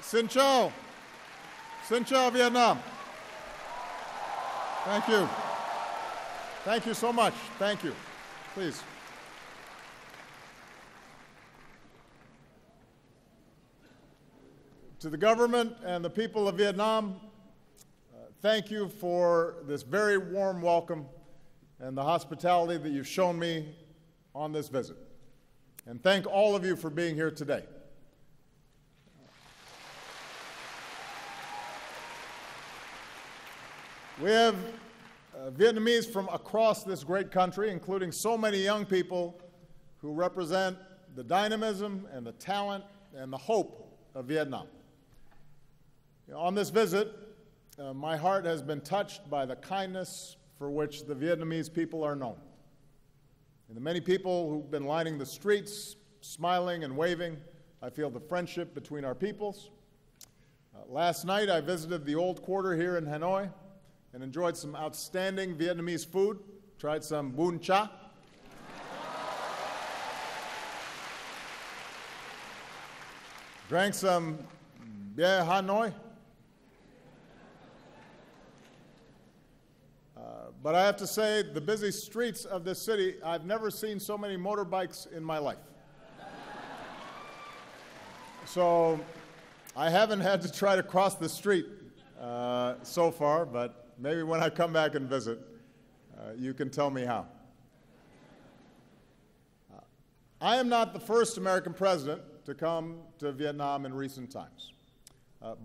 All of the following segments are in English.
Xin chào. Xin chào Vietnam. Thank you. Thank you so much. Thank you. Please. To the government and the people of Vietnam, thank you for this very warm welcome and the hospitality that you've shown me on this visit. And thank all of you for being here today. We have Vietnamese from across this great country, including so many young people who represent the dynamism and the talent and the hope of Vietnam. On this visit, my heart has been touched by the kindness for which the Vietnamese people are known. And the many people who've been lining the streets, smiling and waving, I feel the friendship between our peoples. Last night, I visited the old quarter here in Hanoi and enjoyed some outstanding Vietnamese food, tried some bún chả. Drank some beer Hanoi. But I have to say, the busy streets of this city, I've never seen so many motorbikes in my life. So I haven't had to try to cross the street so far, but maybe when I come back and visit, you can tell me how. I am not the first American president to come to Vietnam in recent times,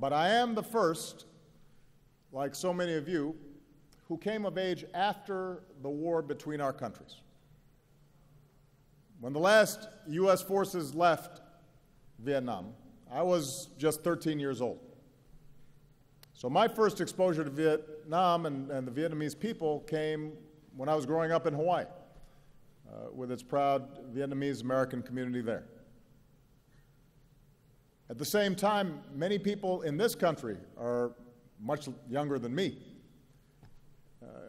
but I am the first, like so many of you, who came of age after the war between our countries. When the last U.S. forces left Vietnam, I was just 13 years old. So my first exposure to Vietnam and the Vietnamese people came when I was growing up in Hawaii, with its proud Vietnamese American community there. At the same time, many people in this country are much younger than me.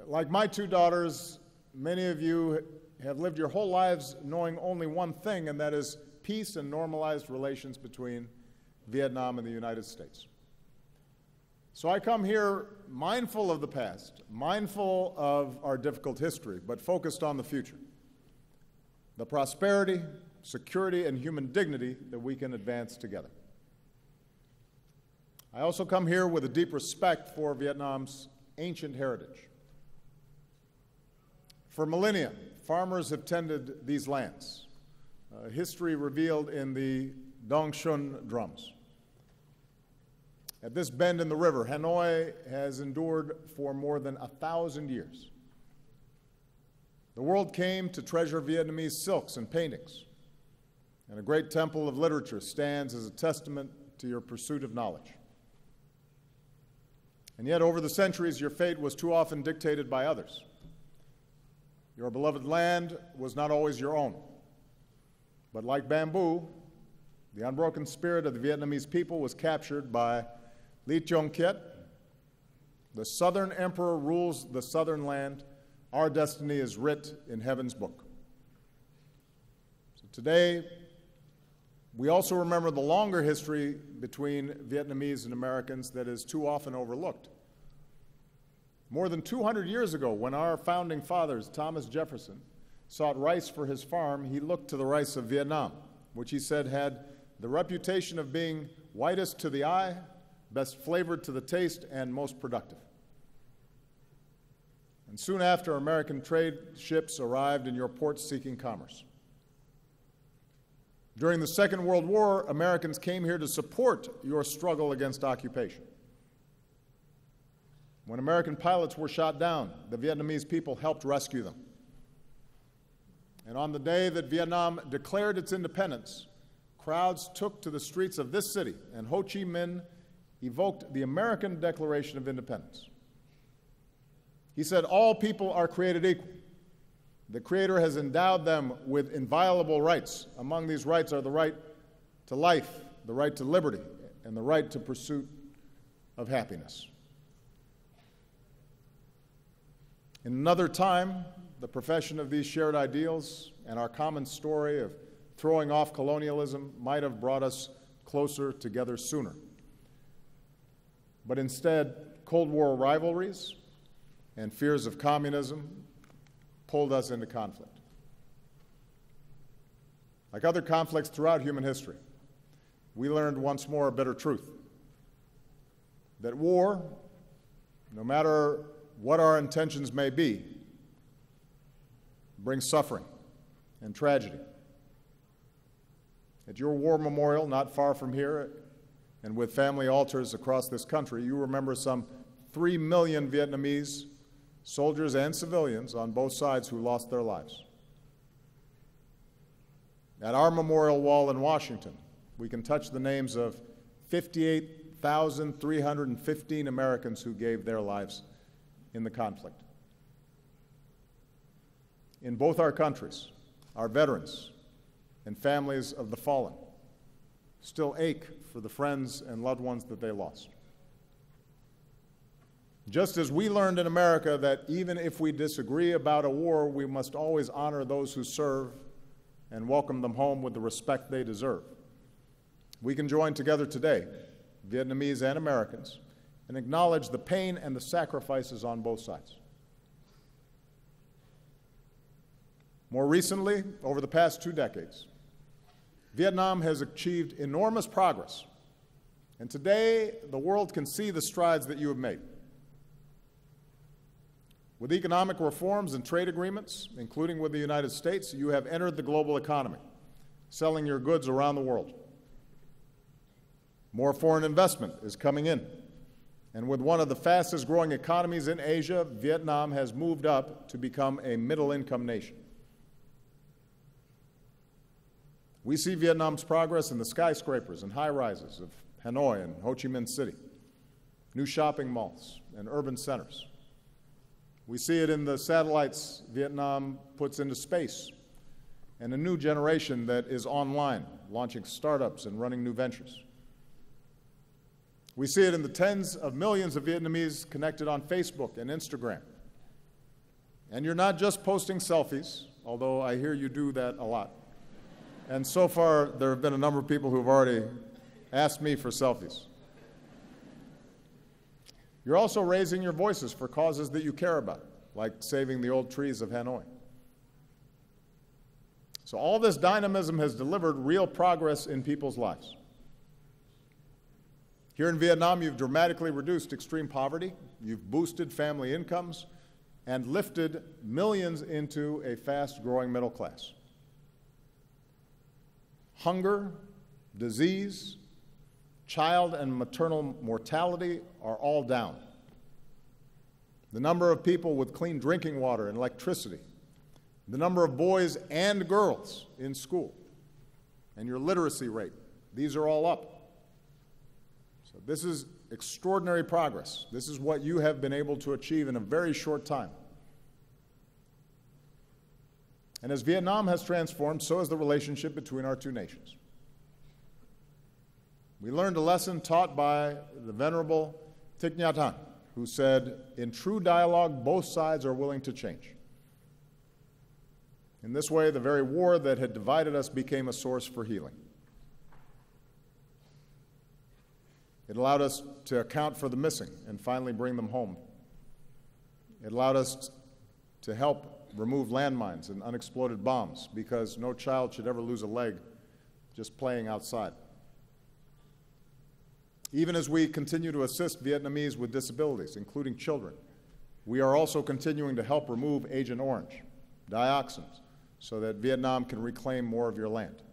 Like my two daughters, many of you have lived your whole lives knowing only one thing, and that is peace and normalized relations between Vietnam and the United States. So I come here mindful of the past, mindful of our difficult history, but focused on the future, the prosperity, security, and human dignity that we can advance together. I also come here with a deep respect for Vietnam's ancient heritage. For millennia, farmers have tended these lands, history revealed in the Dong Xuân drums. At this bend in the river, Hanoi has endured for more than 1,000 years. The world came to treasure Vietnamese silks and paintings, and a great temple of literature stands as a testament to your pursuit of knowledge. And yet, over the centuries, your fate was too often dictated by others. Your beloved land was not always your own. But like bamboo, the unbroken spirit of the Vietnamese people was captured by DịCH. The Southern Emperor rules the southern land. Our destiny is writ in heaven's book. So today, we also remember the longer history between Vietnamese and Americans that is too often overlooked. More than 200 years ago, when our founding fathers, Thomas Jefferson, sought rice for his farm, he looked to the rice of Vietnam, which he said had the reputation of being whitest to the eye, best flavored to the taste, and most productive. And soon after, American trade ships arrived in your ports seeking commerce. During the Second World War, Americans came here to support your struggle against occupation. When American pilots were shot down, the Vietnamese people helped rescue them. And on the day that Vietnam declared its independence, crowds took to the streets of this city, and Ho Chi Minh evoked the American Declaration of Independence. He said, all people are created equal. The Creator has endowed them with inviolable rights. Among these rights are the right to life, the right to liberty, and the right to pursuit of happiness. In another time, the profession of these shared ideals and our common story of throwing off colonialism might have brought us closer together sooner. but instead Cold War rivalries and fears of communism pulled us into conflict. Like other conflicts throughout human history, we learned once more a bitter truth, that war, no matter what our intentions may be, brings suffering and tragedy. At your war memorial, not far from here, and with family altars across this country, you remember some 3 million Vietnamese soldiers and civilians on both sides who lost their lives. At our memorial wall in Washington, we can touch the names of 58,315 Americans who gave their lives in the conflict. In both our countries, our veterans and families of the fallen still ache for the friends and loved ones that they lost. Just as we learned in America that even if we disagree about a war, we must always honor those who serve and welcome them home with the respect they deserve, we can join together today, Vietnamese and Americans, and acknowledge the pain and the sacrifices on both sides. More recently, over the past 2 decades, Vietnam has achieved enormous progress, and today the world can see the strides that you have made. With economic reforms and trade agreements, including with the United States, you have entered the global economy, selling your goods around the world. More foreign investment is coming in, and with one of the fastest growing economies in Asia, Vietnam has moved up to become a middle-income nation. We see Vietnam's progress in the skyscrapers and high-rises of Hanoi and Ho Chi Minh City, new shopping malls and urban centers. We see it in the satellites Vietnam puts into space and a new generation that is online, launching startups and running new ventures. We see it in the tens of millions of Vietnamese connected on Facebook and Instagram. And you're not just posting selfies, although I hear you do that a lot. And so far, there have been a number of people who have already asked me for selfies. You're also raising your voices for causes that you care about, like saving the old trees of Hanoi. So all this dynamism has delivered real progress in people's lives. Here in Vietnam, you've dramatically reduced extreme poverty, you've boosted family incomes, and lifted millions into a fast-growing middle class. Hunger, disease, child and maternal mortality are all down. The number of people with clean drinking water and electricity, the number of boys and girls in school, and your literacy rate, these are all up. So this is extraordinary progress. This is what you have been able to achieve in a very short time. And as Vietnam has transformed, so has the relationship between our two nations. We learned a lesson taught by the Venerable Thich Nhat Hanh, who said, "In true dialogue, both sides are willing to change." In this way, the very war that had divided us became a source for healing. It allowed us to account for the missing and finally bring them home. It allowed us to help remove landmines and unexploded bombs, because no child should ever lose a leg just playing outside. Even as we continue to assist Vietnamese with disabilities, including children, we are also continuing to help remove Agent Orange, dioxins, so that Vietnam can reclaim more of your land.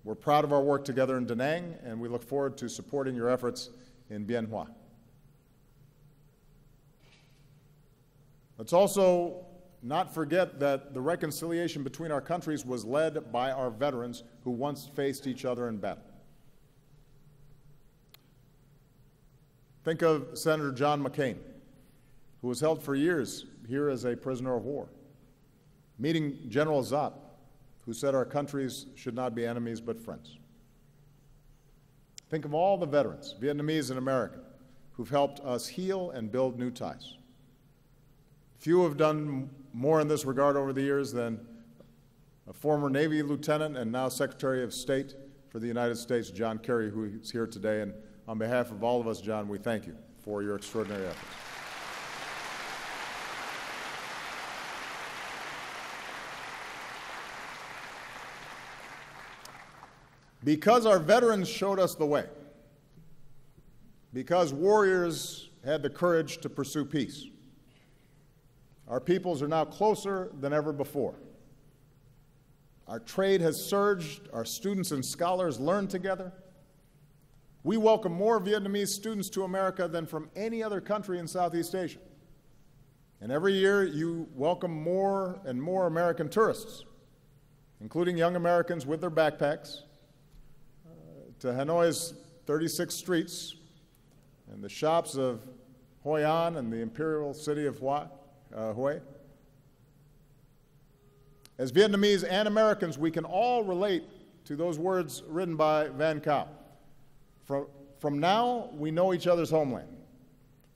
We're proud of our work together in Da Nang, and we look forward to supporting your efforts in Bien Hoa. Let's also not forget that the reconciliation between our countries was led by our veterans who once faced each other in battle. Think of Senator John McCain, who was held for years here as a prisoner of war, meeting General Zat, who said our countries should not be enemies but friends. Think of all the veterans, Vietnamese and American, who've helped us heal and build new ties. Few have done more in this regard over the years than a former Navy lieutenant and now Secretary of State for the United States, John Kerry, who is here today, and on behalf of all of us, John, we thank you for your extraordinary efforts. Because our veterans showed us the way, because warriors had the courage to pursue peace, our peoples are now closer than ever before. Our trade has surged, our students and scholars learn together. We welcome more Vietnamese students to America than from any other country in Southeast Asia. And every year you welcome more and more American tourists, including young Americans with their backpacks, to Hanoi's 36 streets and the shops of Hoi An and the imperial city of Hue. As Vietnamese and Americans, we can all relate to those words written by Van Cao. From now, we know each other's homeland.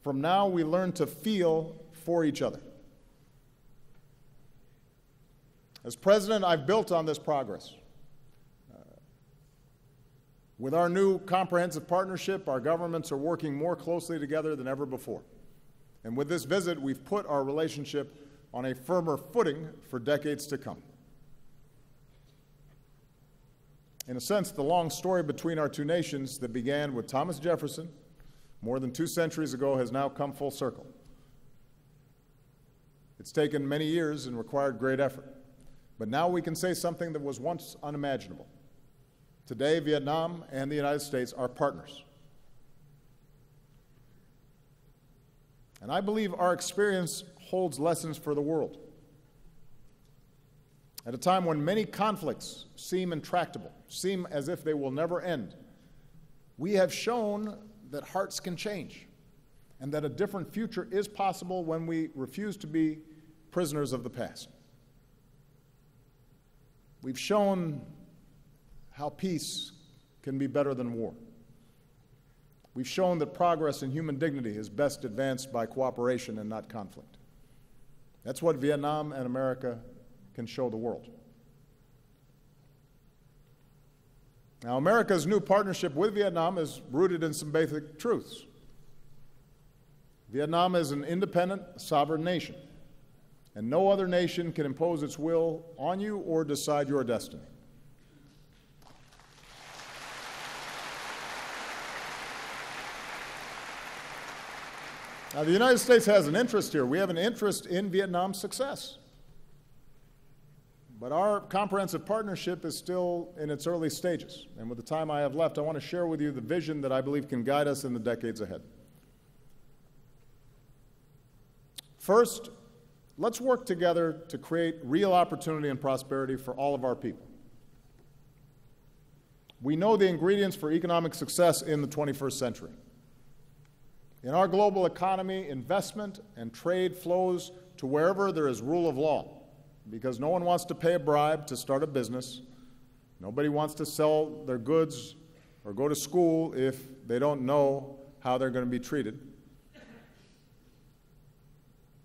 From now, we learn to feel for each other. As president, I've built on this progress. With our new comprehensive partnership, our governments are working more closely together than ever before. And with this visit, we've put our relationship on a firmer footing for decades to come. In a sense, the long story between our two nations that began with Thomas Jefferson more than 2 centuries ago has now come full circle. It's taken many years and required great effort. But now we can say something that was once unimaginable. Today, Vietnam and the United States are partners. And I believe our experience holds lessons for the world. At a time when many conflicts seem intractable, seem as if they will never end, we have shown that hearts can change and that a different future is possible when we refuse to be prisoners of the past. We've shown how peace can be better than war. We've shown that progress in human dignity is best advanced by cooperation and not conflict. That's what Vietnam and America can show the world. Now, America's new partnership with Vietnam is rooted in some basic truths. Vietnam is an independent, sovereign nation, and no other nation can impose its will on you or decide your destiny. Now, the United States has an interest here. We have an interest in Vietnam's success. But our comprehensive partnership is still in its early stages. And with the time I have left, I want to share with you the vision that I believe can guide us in the decades ahead. First, let's work together to create real opportunity and prosperity for all of our people. We know the ingredients for economic success in the 21st century. In our global economy, investment and trade flows to wherever there is rule of law, because no one wants to pay a bribe to start a business. Nobody wants to sell their goods or go to school if they don't know how they're going to be treated.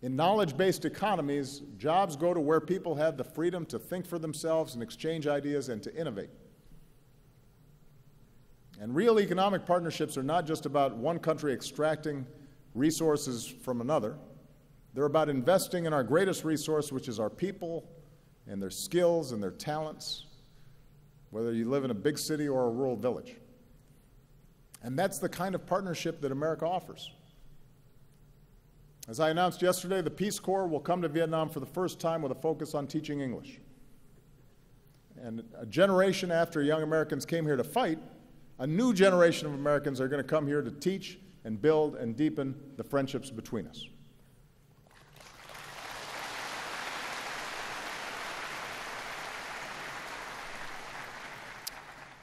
In knowledge-based economies, jobs go to where people have the freedom to think for themselves and exchange ideas and to innovate. And real economic partnerships are not just about one country extracting resources from another. They're about investing in our greatest resource, which is our people and their skills and their talents, whether you live in a big city or a rural village. And that's the kind of partnership that America offers. As I announced yesterday, the Peace Corps will come to Vietnam for the first time with a focus on teaching English. And a generation after young Americans came here to fight, a new generation of Americans are going to come here to teach and build and deepen the friendships between us.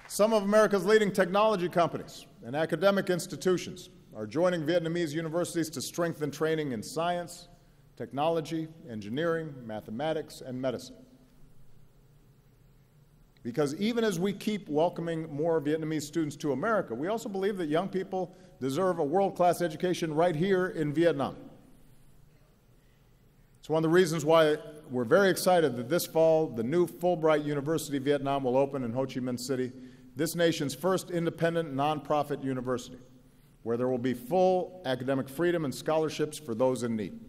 Some of America's leading technology companies and academic institutions are joining Vietnamese universities to strengthen training in science, technology, engineering, mathematics, and medicine. Because even as we keep welcoming more Vietnamese students to America, we also believe that young people deserve a world-class education right here in Vietnam. It's one of the reasons why we're very excited that this fall, the new Fulbright University Vietnam will open in Ho Chi Minh City, this nation's first independent nonprofit university. where there will be full academic freedom and scholarships for those in need.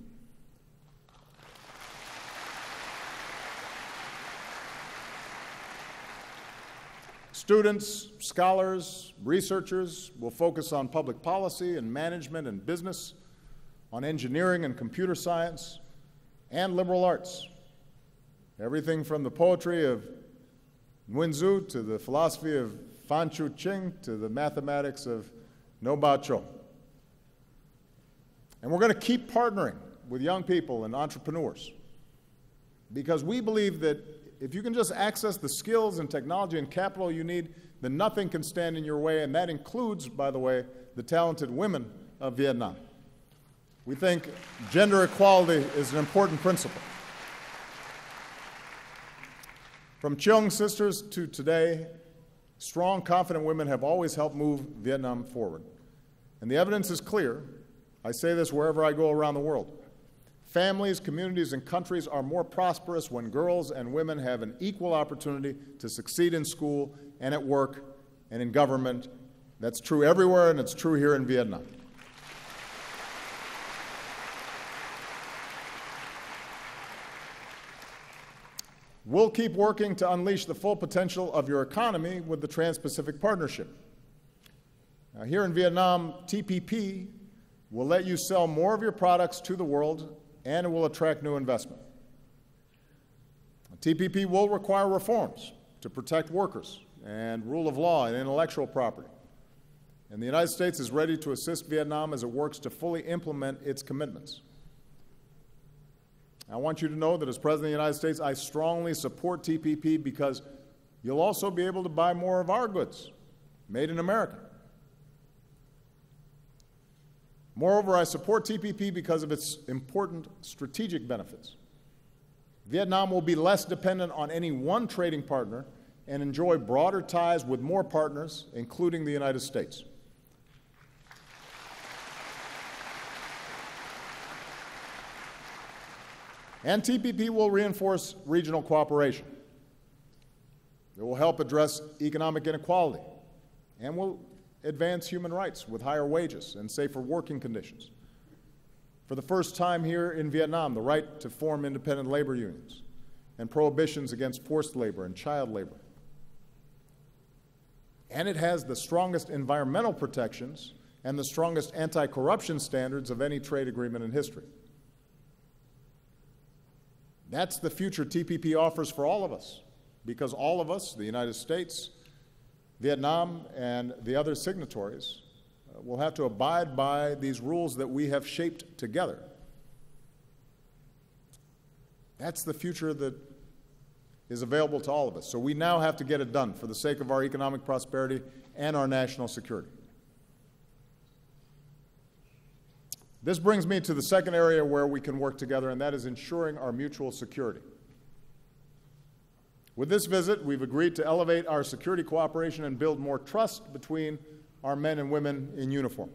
Students, scholars, researchers will focus on public policy and management and business, on engineering and computer science, and liberal arts. Everything from the poetry of Nguyen Zu to the philosophy of Phan Chu Trinh to the mathematics of No Bao Cho. And we're going to keep partnering with young people and entrepreneurs because we believe that if you can just access the skills and technology and capital you need, then nothing can stand in your way, and that includes, by the way, the talented women of Vietnam. We think gender equality is an important principle. From Tኢና sisters to today, strong, confident women have always helped move Vietnam forward. And the evidence is clear. I say this wherever I go around the world. Families, communities, and countries are more prosperous when girls and women have an equal opportunity to succeed in school and at work and in government. That's true everywhere, and it's true here in Vietnam. We'll keep working to unleash the full potential of your economy with the Trans-Pacific Partnership. Now, here in Vietnam, TPP will let you sell more of your products to the world, and it will attract new investment. TPP will require reforms to protect workers and rule of law and intellectual property. And the United States is ready to assist Vietnam as it works to fully implement its commitments. I want you to know that as President of the United States, I strongly support TPP because you'll also be able to buy more of our goods, made in America. Moreover, I support TPP because of its important strategic benefits. Vietnam will be less dependent on any one trading partner and enjoy broader ties with more partners, including the United States. And TPP will reinforce regional cooperation. It will help address economic inequality and will advance human rights with higher wages and safer working conditions. For the first time here in Vietnam, the right to form independent labor unions and prohibitions against forced labor and child labor. And it has the strongest environmental protections and the strongest anti-corruption standards of any trade agreement in history. That's the future TPP offers for all of us, because all of us, the United States, Vietnam, and the other signatories, will have to abide by these rules that we have shaped together. That's the future that is available to all of us. So we now have to get it done for the sake of our economic prosperity and our national security. This brings me to the second area where we can work together, and that is ensuring our mutual security. With this visit, we've agreed to elevate our security cooperation and build more trust between our men and women in uniform.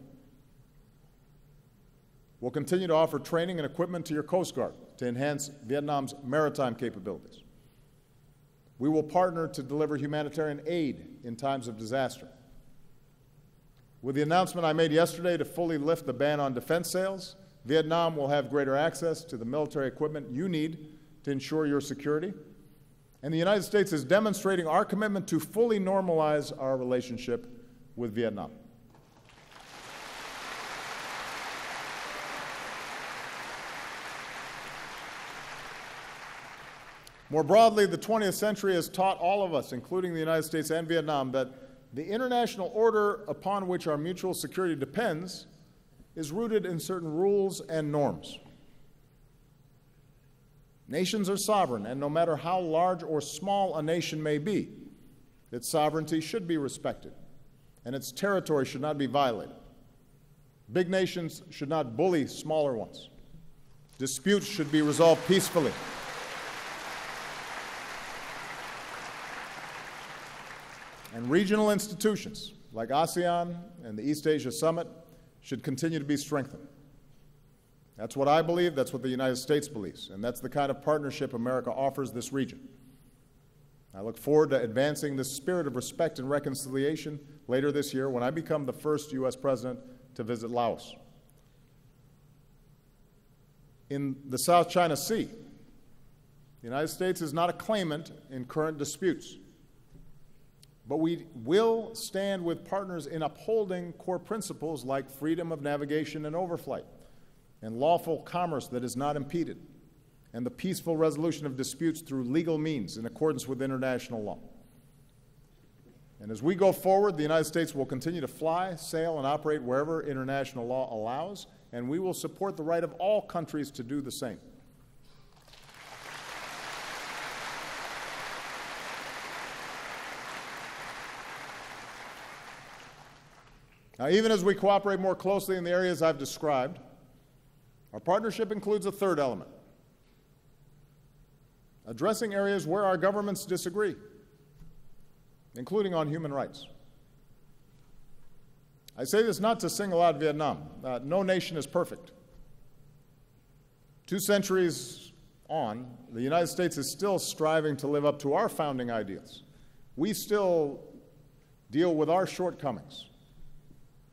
We'll continue to offer training and equipment to your Coast Guard to enhance Vietnam's maritime capabilities. We will partner to deliver humanitarian aid in times of disaster. With the announcement I made yesterday to fully lift the ban on defense sales, Vietnam will have greater access to the military equipment you need to ensure your security. And the United States is demonstrating our commitment to fully normalize our relationship with Vietnam. More broadly, the 20th century has taught all of us, including the United States and Vietnam, that the international order upon which our mutual security depends is rooted in certain rules and norms. Nations are sovereign, and no matter how large or small a nation may be, its sovereignty should be respected, and its territory should not be violated. Big nations should not bully smaller ones. Disputes should be resolved peacefully. And regional institutions like ASEAN and the East Asia Summit should continue to be strengthened. That's what I believe, that's what the United States believes, and that's the kind of partnership America offers this region. I look forward to advancing this spirit of respect and reconciliation later this year when I become the first U.S. president to visit Laos. In the South China Sea, the United States is not a claimant in current disputes, but we will stand with partners in upholding core principles like freedom of navigation and overflight, and lawful commerce that is not impeded, and the peaceful resolution of disputes through legal means in accordance with international law. And as we go forward, the United States will continue to fly, sail, and operate wherever international law allows, and we will support the right of all countries to do the same. Now, even as we cooperate more closely in the areas I've described, our partnership includes a third element: addressing areas where our governments disagree, including on human rights. I say this not to single out Vietnam. No nation is perfect. 2 centuries on, the United States is still striving to live up to our founding ideals. We still deal with our shortcomings: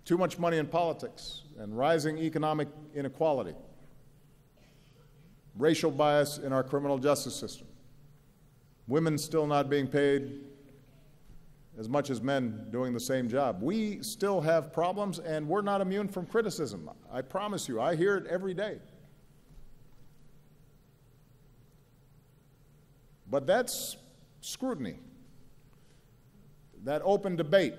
too much money in politics and rising economic inequality, racial bias in our criminal justice system, women still not being paid as much as men doing the same job. We still have problems, and we're not immune from criticism. I promise you, I hear it every day. But that's scrutiny, that open debate,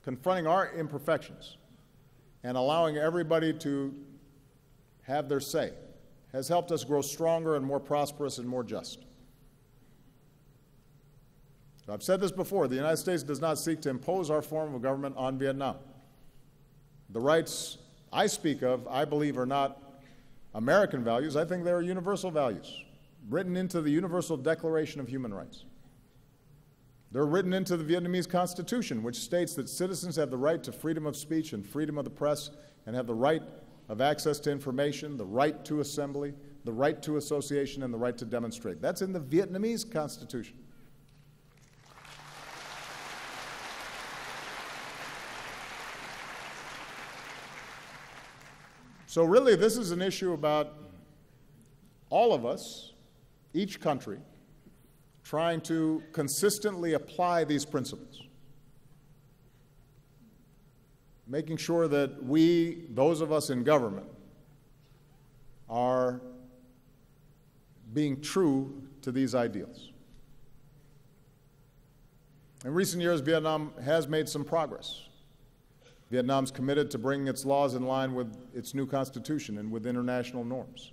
confronting our imperfections and allowing everybody to have their say, has helped us grow stronger and more prosperous and more just. So I've said this before: the United States does not seek to impose our form of government on Vietnam. The rights I speak of, I believe, are not American values. I think they are universal values, written into the Universal Declaration of Human Rights. They're written into the Vietnamese Constitution, which states that citizens have the right to freedom of speech and freedom of the press, and have the right of access to information, the right to assembly, the right to association, and the right to demonstrate. That's in the Vietnamese Constitution. So really, this is an issue about all of us, each country, trying to consistently apply these principles, making sure that we, those of us in government, are being true to these ideals. In recent years, Vietnam has made some progress. Vietnam's committed to bringing its laws in line with its new constitution and with international norms.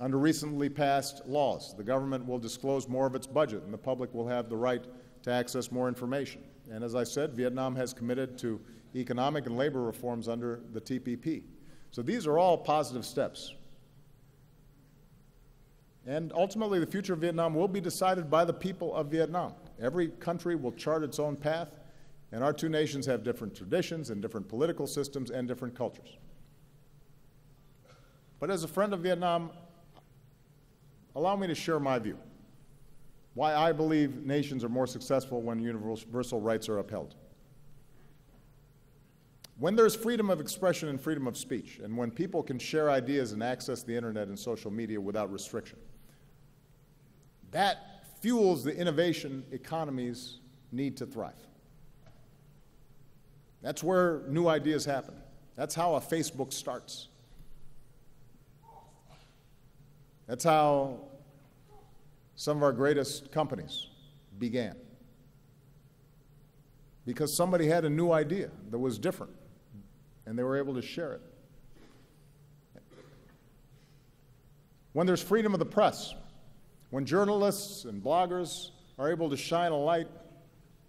Under recently passed laws, the government will disclose more of its budget, and the public will have the right to access more information. And as I said, Vietnam has committed to economic and labor reforms under the TPP. So these are all positive steps. And ultimately, the future of Vietnam will be decided by the people of Vietnam. Every country will chart its own path, and our 2 nations have different traditions and different political systems and different cultures. But as a friend of Vietnam, allow me to share my view, why I believe nations are more successful when universal rights are upheld. When there's freedom of expression and freedom of speech, and when people can share ideas and access the internet and social media without restriction, that fuels the innovation economies need to thrive. That's where new ideas happen. That's how a Facebook starts. That's how some of our greatest companies began. Because somebody had a new idea that was different, and they were able to share it. When there's freedom of the press, when journalists and bloggers are able to shine a light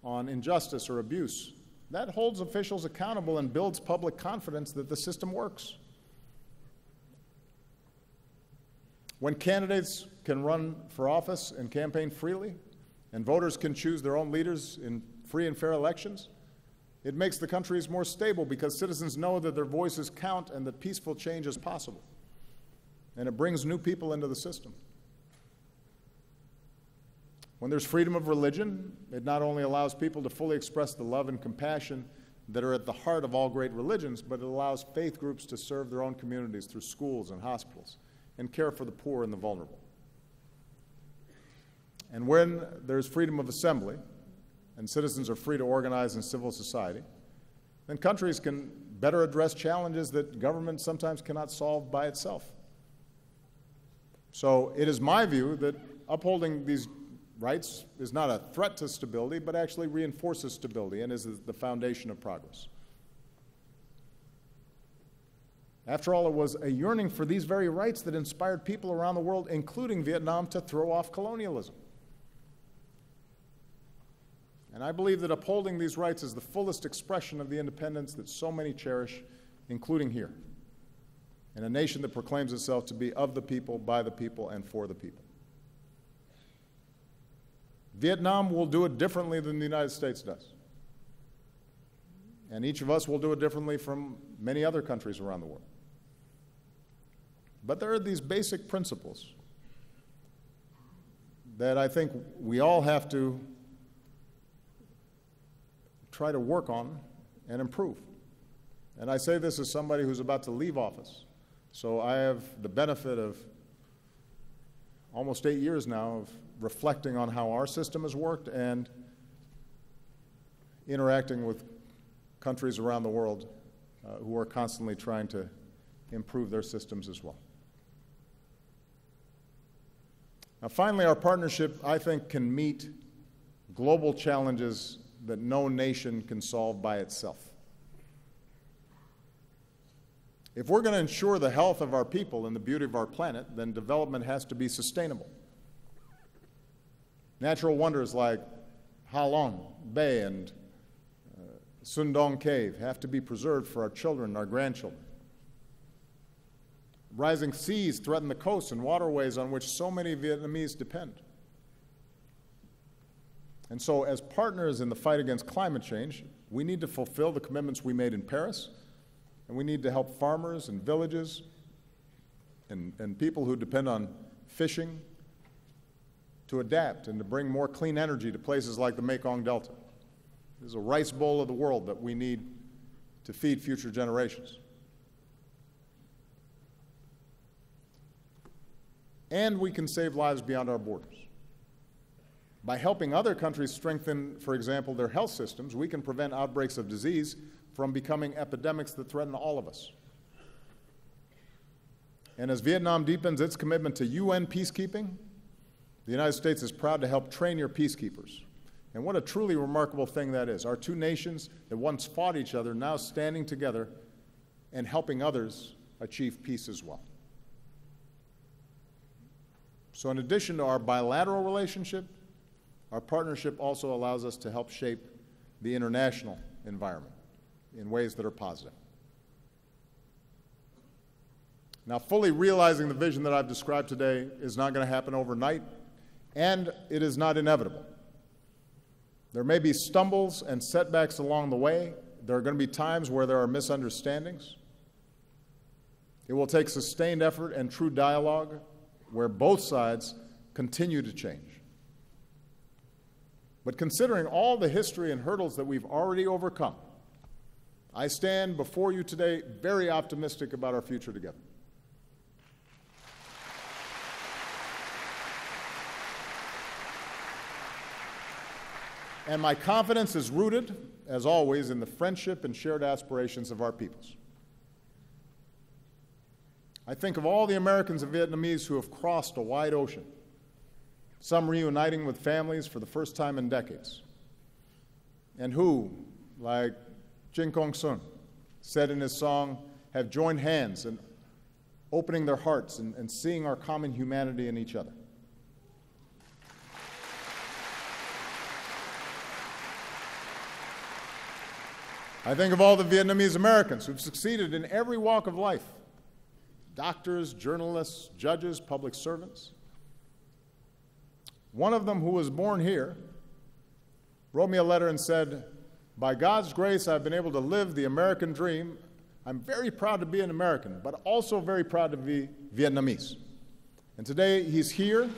on injustice or abuse, that holds officials accountable and builds public confidence that the system works. When candidates can run for office and campaign freely, and voters can choose their own leaders in free and fair elections, it makes the countries more stable because citizens know that their voices count and that peaceful change is possible. And it brings new people into the system. When there's freedom of religion, it not only allows people to fully express the love and compassion that are at the heart of all great religions, but it allows faith groups to serve their own communities through schools and hospitals and care for the poor and the vulnerable. And when there's freedom of assembly and citizens are free to organize in civil society, then countries can better address challenges that government sometimes cannot solve by itself. So it is my view that upholding these rights is not a threat to stability, but actually reinforces stability and is the foundation of progress. After all, it was a yearning for these very rights that inspired people around the world, including Vietnam, to throw off colonialism. And I believe that upholding these rights is the fullest expression of the independence that so many cherish, including here, in a nation that proclaims itself to be of the people, by the people, and for the people. Vietnam will do it differently than the United States does. And each of us will do it differently from many other countries around the world. But there are these basic principles that I think we all have to try to work on and improve. And I say this as somebody who's about to leave office. So I have the benefit of almost 8 years now of reflecting on how our system has worked and interacting with countries around the world who are constantly trying to improve their systems as well. Now, finally, our partnership, I think, can meet global challenges that no nation can solve by itself. If we're going to ensure the health of our people and the beauty of our planet, then development has to be sustainable. Natural wonders like Ha Long Bay and Sun Dong Cave have to be preserved for our children and our grandchildren. Rising seas threaten the coasts and waterways on which so many Vietnamese depend. And so, as partners in the fight against climate change, we need to fulfill the commitments we made in Paris, and we need to help farmers and villages and people who depend on fishing to adapt and to bring more clean energy to places like the Mekong Delta. This is a rice bowl of the world that we need to feed future generations. And we can save lives beyond our borders. By helping other countries strengthen, for example, their health systems, we can prevent outbreaks of disease from becoming epidemics that threaten all of us. And as Vietnam deepens its commitment to UN peacekeeping, the United States is proud to help train your peacekeepers. And what a truly remarkable thing that is. Our two nations that once fought each other now standing together and helping others achieve peace as well. So in addition to our bilateral relationship, our partnership also allows us to help shape the international environment in ways that are positive. Now, fully realizing the vision that I've described today is not going to happen overnight, and it is not inevitable. There may be stumbles and setbacks along the way. There are going to be times where there are misunderstandings. It will take sustained effort and true dialogue where both sides continue to change. But considering all the history and hurdles that we've already overcome, I stand before you today very optimistic about our future together. And my confidence is rooted, as always, in the friendship and shared aspirations of our peoples. I think of all the Americans and Vietnamese who have crossed a wide ocean, some reuniting with families for the first time in decades, and who, like Jin Kong Sun said in his song, have joined hands in opening their hearts and seeing our common humanity in each other. I think of all the Vietnamese Americans who've succeeded in every walk of life: doctors, journalists, judges, public servants. One of them, who was born here, wrote me a letter and said, "By God's grace, I've been able to live the American dream. I'm very proud to be an American, but also very proud to be Vietnamese." And today he's here.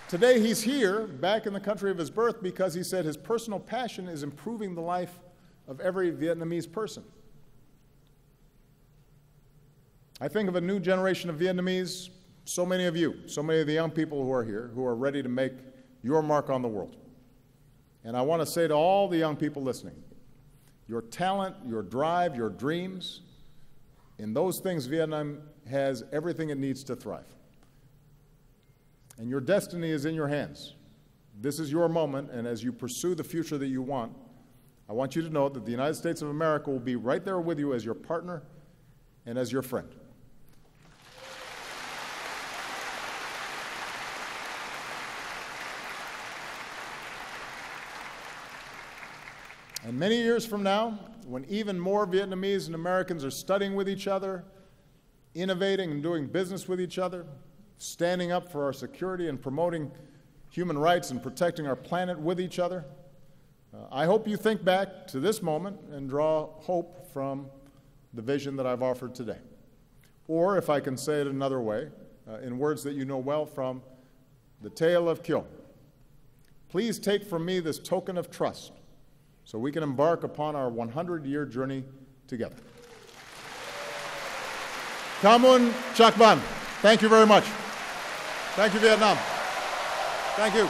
Today he's here, back in the country of his birth, because he said his personal passion is improving the life of every Vietnamese person. I think of a new generation of Vietnamese, so many of you, so many of the young people who are here, who are ready to make your mark on the world. And I want to say to all the young people listening, your talent, your drive, your dreams, in those things Vietnam has everything it needs to thrive. And your destiny is in your hands. This is your moment, and as you pursue the future that you want, I want you to know that the United States of America will be right there with you as your partner and as your friend. And many years from now, when even more Vietnamese and Americans are studying with each other, innovating and doing business with each other, standing up for our security and promoting human rights and protecting our planet with each other, I hope you think back to this moment and draw hope from the vision that I've offered today. Or, if I can say it another way, in words that you know well from the tale of TİCH, please take from me this token of trust so we can embark upon our 100-year journey together. Cảm ơn các bạn. Thank you very much. Thank you, Vietnam. Thank you.